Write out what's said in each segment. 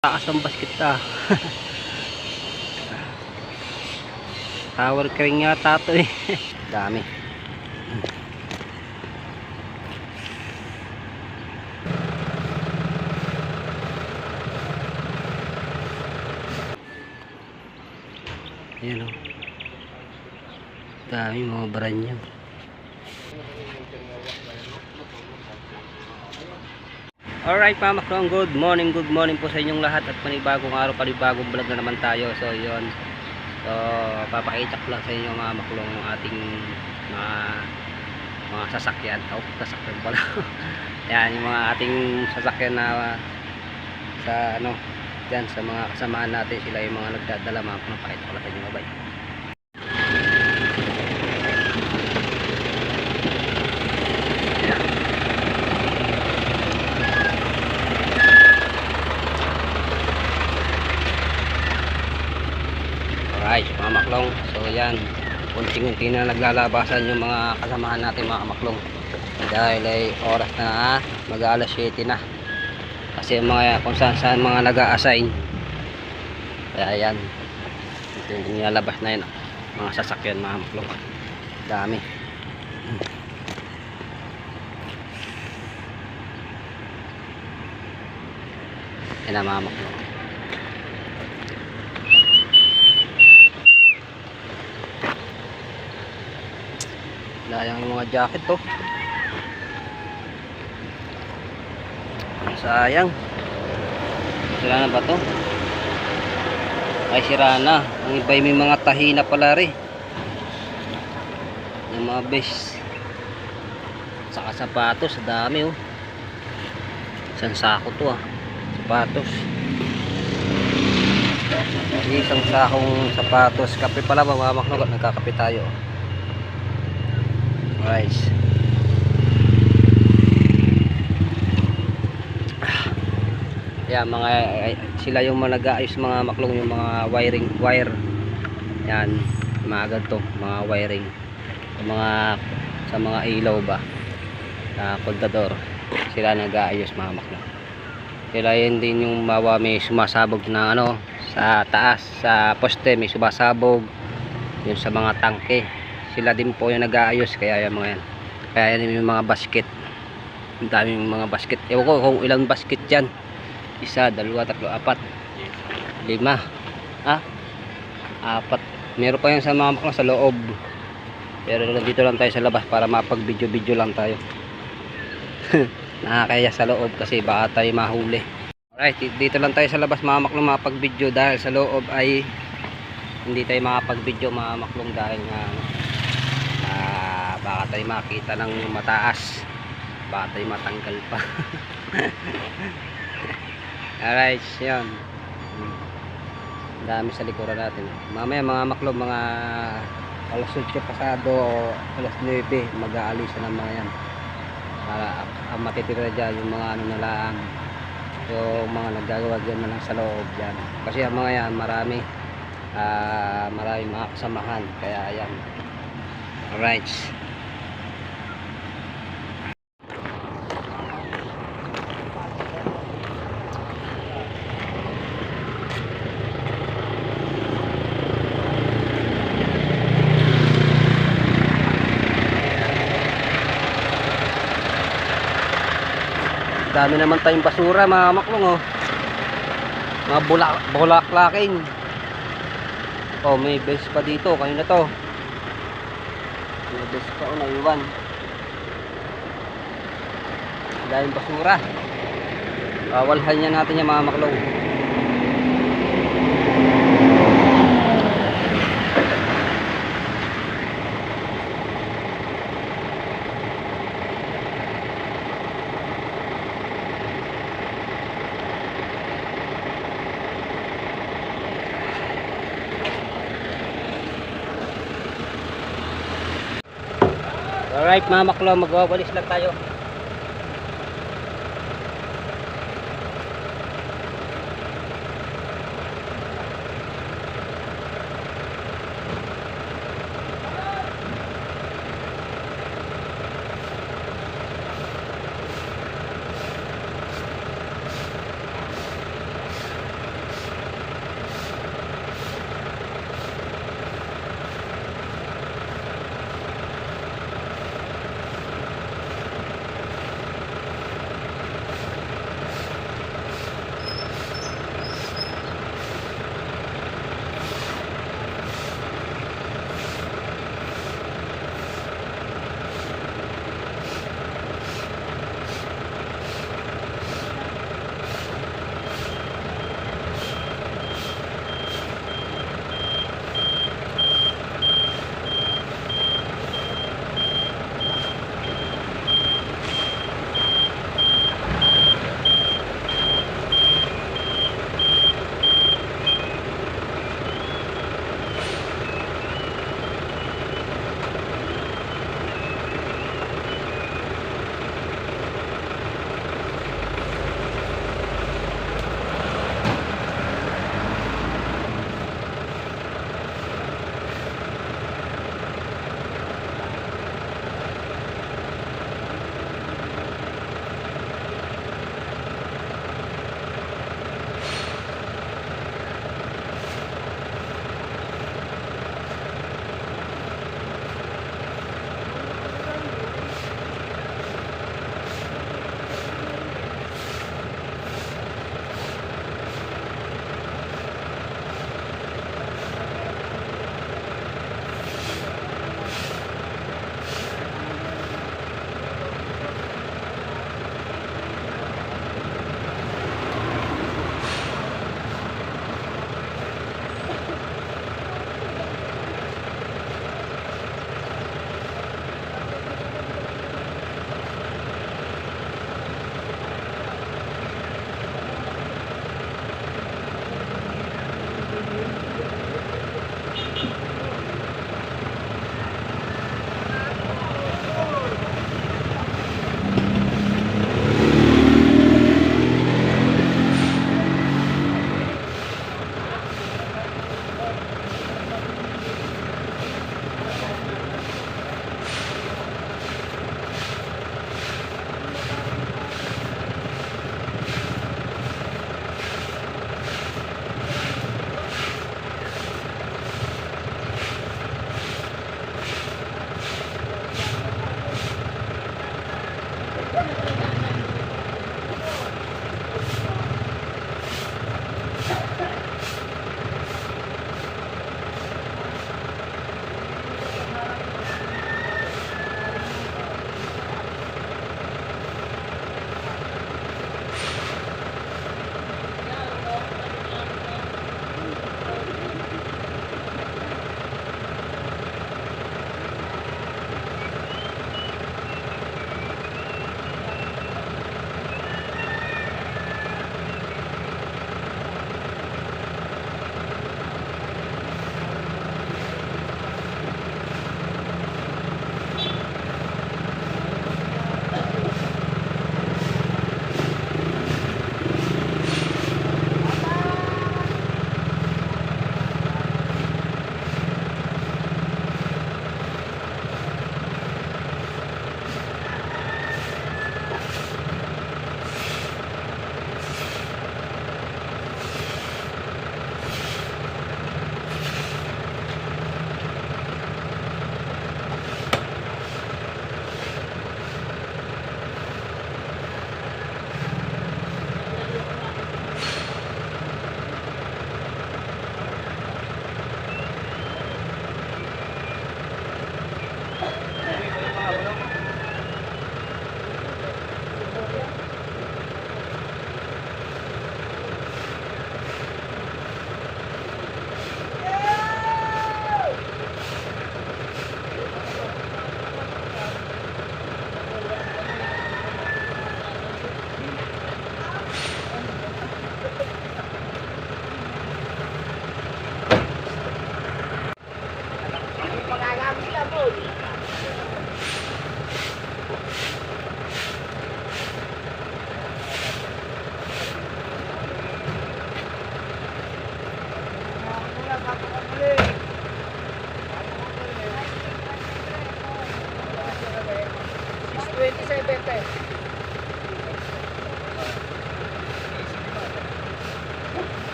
Taas ng basket tower crane yata ito eh. Dami. Ayan o. Dami mga brand. Alright mga maklong, good morning po sa inyong lahat at panibagong araw, panibagong vlog na naman tayo. So yun, so papakita ko lang sa inyo mga maklong ng ating mga sasakyan. Sasakyan pala. Yan yung mga ating sasakyan na sa ano, dyan sa mga kasamaan natin, sila yung mga nagdadala. Mga papakita ko lang sa inyo, bye. Alright mga maklong, so yan, unti-unti na naglalabasan yung mga kasamahan natin mga maklong, dahil ay oras na mag-alas 7 na kasi mga kung saan mga nag-a-assign. Kaya yan, yung nilalabas na yun mga sasakyan mga maklong, dami. Yan na mga maklong. Sayang yung mga jacket to. Sayang. Sira na ba to? Ay sira na. Ang iba may mga tahina pala rin. Yung mga base. Saka sapatos. Dami oh. Isang sako to sapatos. Isang sakong sapatos. Kape pala mga maklong. Nagkakape tayo. Alright. Yan mga sila yung mga nag-aayos mga maklong, yung mga wire. Yan, mga ganito, mga wiring. Sa mga ilaw ba? Kontador. Sila nag-aayos mga maklong. Sila yun din yung may sumasabog na ano sa taas, sa poste may sumasabog. Yun sa mga tangke. Sila din po yung nag-aayos, kaya yung mga yan. Kaya yan yung mga basket. Ang daming mga basket. Ewan ko kung ilang basket yan. 1, 2, 3, 4, 5. 4. Meron pa yan sa mga maklang sa loob. Pero dito lang tayo sa labas para mapag-video lang tayo. Nakakaya sa loob kasi baka tayo mahuli. Alright, dito lang tayo sa labas mga maklong mapag-video, dahil sa loob ay hindi tayo makapag-video mga maklong dahil nga baka tayo makita ng mataas, baka tayo matanggal pa. Alright, yun, dami sa likuran natin. Mamaya mga maklong, mga alas 8 pasado o alas 9 mag-aalis na ng mga yan, para ang matitira dyan yung mga ano na lang, yung mga naggagawa dyan na lang sa loob dyan, kasi ang mga yan marami mga kasamahan, kaya ayan. Alright. Dami naman tayong basura mga maklong mga bulaklaking. May base pa dito, kanina to. May base pa naiwan. Daming basura. Walhan yan natin yung mga maklong. Alright mga maklo, magwawalis lang tayo.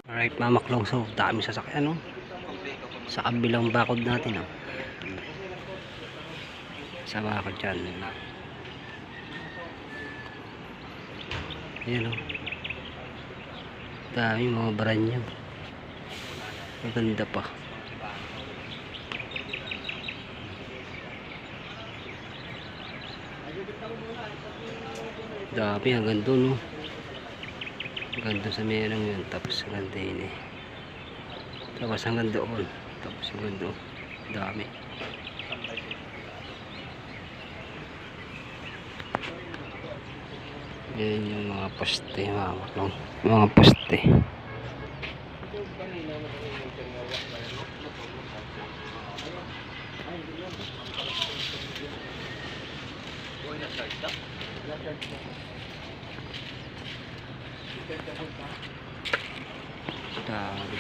Alright mga maklong, so dami sasakyan, no? Sa kabilang bakod natin, no? Sa bakod dyan, ayan, no? Dami mga brand maganda pa. Dami hanggang doon, no? Hanggang doon sa merong yun, tapos hanggang din eh. Tapos hanggang doon, tapos hanggang doon. Dami. Yan yung mga poste, mga maklong. Mga poste. Dami.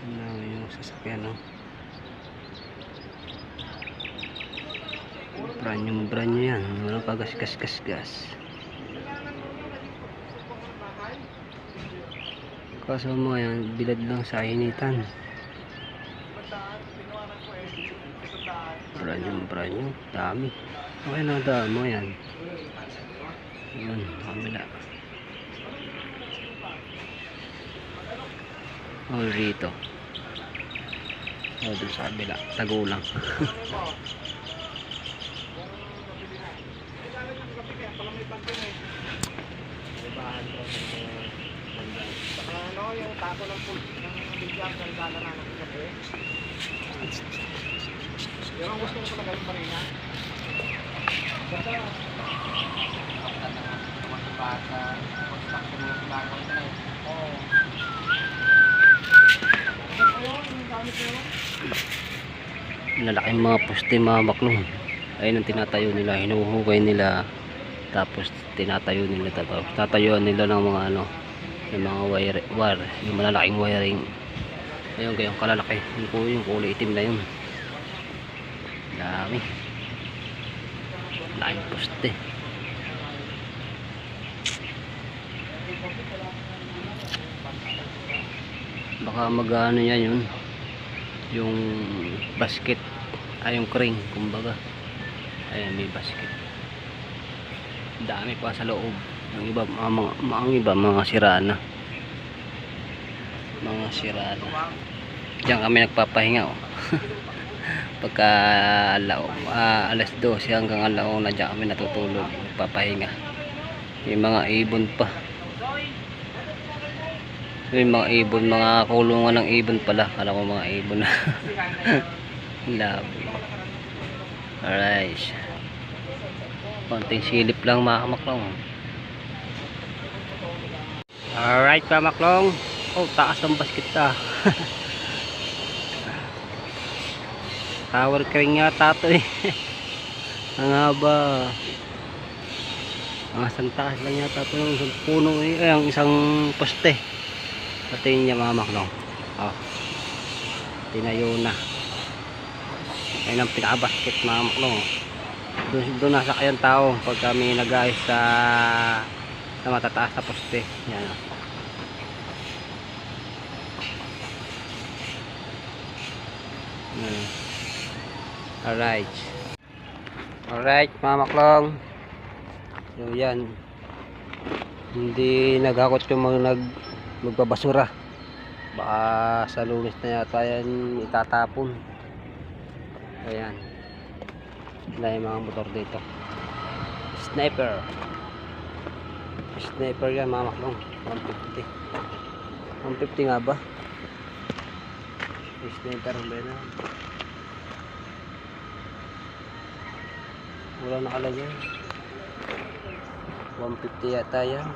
Ano yung sasakyan, no? Brand new yan. Walang pagas-gas-gas-gas. Kaso mo yan, bilad lang sa initan. Brand new. Dami. Okay na, dami mo yan. Yun, kamila. Oh, rito. Oh, dun sa kabila. Tagulang. Ano yung tako ng bigyang ng gala na ng kape? Yung ang gusto ko talaga yung marina. Basta bata, pagsak ko ng bagong na eh. Oo. Lalaking mga poste, mga maklong. Ayun ang tinatayo nila, hinuhukay nila, tapos tinatayo nila, tatayuan nila ng mga ano, yung mga wire, yung malalaking wiring. Ayun, kayong kalalaki, yung kulay itim na yun. Dami. Laking poste. Baka mag-ano yan yun, yung basket, yung crane kumbaga. Ayan, may basket. Dami pa sa loob. Ang iba mga sira na. Mga sira na. Diyan kami nagpapahinga, oh. Pagka alas 12 hanggang alauna, diyan kami natutulog, nagpapahinga. Yung mga ibon pa. Yung mga ibon, mga kulungan ng ibon pala. Kala ko mga ibon na. Love. Alright. Konting silip lang mga kamaklong. Alright mga kamaklong. Oh, taas ng basket ah. Tower crane yata ito eh. Ang haba. Ang isang taas lang yata ito ng isang puno eh. Ang isang poste. Patayin niya mga kamaklong. Oh. Tinayo na. Ayun ang pinaka-basket mga kamaklong. Doon nasa kayang tao pag kami nag-ayos sa matataas na poste. Yan o. Alright. Alright mga maklong. So yan. Hindi naghakot yung mga magbabasura. Baka sa Lunes na yata yan itatapon. Ayan. Wala yung mga motor dito. Sniper. Sniper yan mga maklong. 150. 150 nga ba? Sniper ba na? Wala nakalagay. 150 yata yan.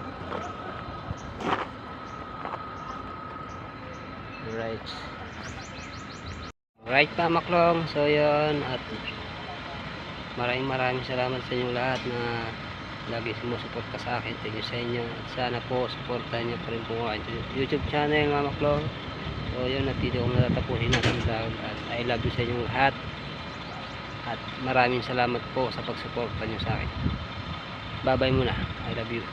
Alright. Alright pa maklong. So yun. At maraming salamat sa inyo lahat na lagi sumusuporta sa akin. Thank you sa inyo. At sana po supportan nyo pa rin po ang YouTube channel mga maklong. So yun. At dito ko natatapusin natin vlog. At I love you sa inyo lahat. At maraming salamat po sa pagsuporta nyo sa akin. Bye bye muna. I love you.